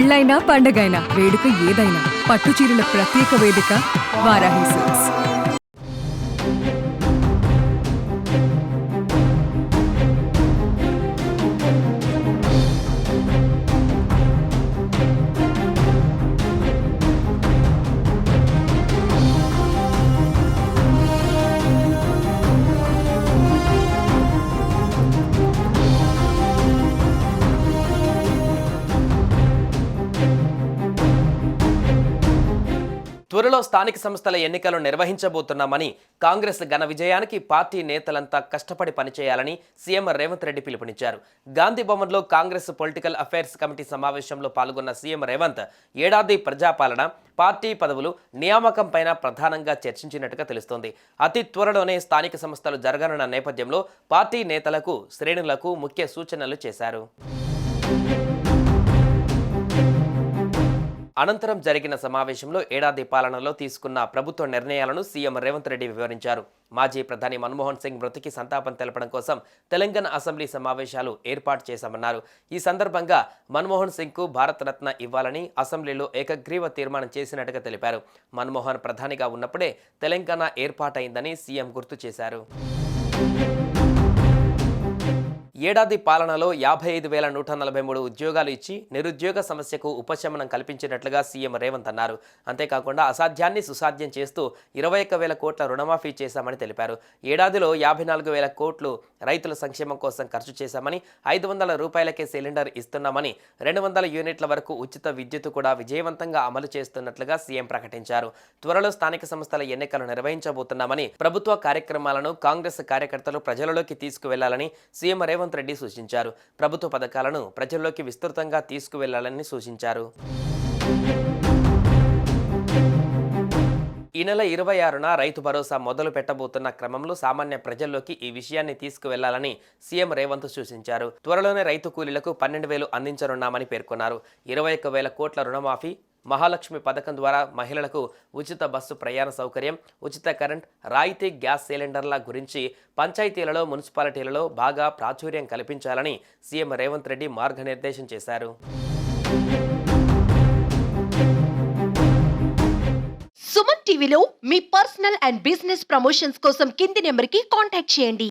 పెళ్ళైనా పండగైనా వేడుక ఏదైనా పట్టు చీరల ప్రత్యేక వేదిక వారాహి సిల్క్స్. త్వరలో స్థానిక సంస్థల ఎన్నికలు నిర్వహించబోతున్నామని కాంగ్రెస్ ఘన విజయానికి పార్టీ నేతలంతా కష్టపడి పనిచేయాలని సీఎం రేవంత్ రెడ్డి పిలుపునిచ్చారు. గాంధీ భవన్లో కాంగ్రెస్ పొలిటికల్ అఫైర్స్ కమిటీ సమావేశంలో పాల్గొన్న సీఎం రేవంత్ ఏడాది ప్రజాపాలన, పార్టీ పదవులు, నియామకంపైన ప్రధానంగా చర్చించినట్టుగా తెలుస్తోంది. అతి త్వరలోనే స్థానిక సంస్థలు జరగనున్న నేపథ్యంలో పార్టీ నేతలకు, శ్రేణులకు ముఖ్య సూచనలు చేశారు. అనంతరం జరిగిన సమావేశంలో ఏడాది పాలనలో తీసుకున్న ప్రభుత్వ నిర్ణయాలను సీఎం రేవంత్ రెడ్డి వివరించారు. మాజీ ప్రధాని మన్మోహన్ సింగ్ మృతికి సంతాపం తెలపడం కోసం తెలంగాణ అసెంబ్లీ సమావేశాలు ఏర్పాటు చేశామన్నారు. ఈ సందర్భంగా మన్మోహన్ సింగ్కు భారతరత్న ఇవ్వాలని అసెంబ్లీలో ఏకగ్రీవ తీర్మానం చేసినట్టుగా తెలిపారు. మన్మోహన్ ప్రధానిగా ఉన్నప్పుడే తెలంగాణ ఏర్పాటైందని సీఎం గుర్తు చేశారు. ఏడాది పాలనలో 55,143 ఉద్యోగాలు ఇచ్చి నిరుద్యోగ సమస్యకు ఉపశమనం కల్పించినట్లుగా సీఎం రేవంత్ అన్నారు. అంతేకాకుండా అసాధ్యాన్ని సుసాధ్యం చేస్తూ 21,000 కోట్ల రుణమాఫీ చేశామని తెలిపారు. ఏడాదిలో 54,000 కోట్లు రైతుల సంక్షేమం కోసం ఖర్చు చేశామని, 500 రూపాయలకే సిలిండర్ ఇస్తున్నామని, 200 యూనిట్ల వరకు ఉచిత విద్యుత్ కూడా విజయవంతంగా అమలు చేస్తున్నట్లుగా సీఎం ప్రకటించారు. త్వరలో స్థానిక సంస్థల ఎన్నికలు నిర్వహించబోతున్నామని, ప్రభుత్వ కార్యక్రమాలను కాంగ్రెస్ కార్యకర్తలు ప్రజలలోకి తీసుకువెళ్లాలని సీఎం రేవంత్ రెడ్డి సూచించారు. ప్రభుత్వ పథకాలను ప్రజల్లోకి విస్తృతంగా తీసుకువెళ్లాలని సూచించారు. ఈ నెల 26న రైతు భరోసా మొదలు పెట్టబోతున్న క్రమంలో సామాన్య ప్రజల్లోకి ఈ విషయాన్ని తీసుకువెళ్లాలని సీఎం రేవంత్ సూచించారు. త్వరలోనే రైతు కూలీలకు 12,000 అందించనున్నామని పేర్కొన్నారు. 21,000 కోట్ల రుణమాఫీ, మహాలక్ష్మి పథకం ద్వారా మహిళలకు ఉచిత బస్సు ప్రయాణ సౌకర్యం, ఉచిత కరెంట్, రాయితీ గ్యాస్ సిలిండర్ల గురించి పంచాయతీలలో, మున్సిపాలిటీలలో బాగా ప్రాచుర్యం కల్పించాలని సీఎం రేవంత్ రెడ్డి మార్గనిర్దేశం చేశారు. సుమన్ టీవీలో మీ పర్సనల్ అండ్ బిజినెస్ ప్రమోషన్స్ కోసం కింది నెంబర్కి కాంటాక్ట్ చేయండి.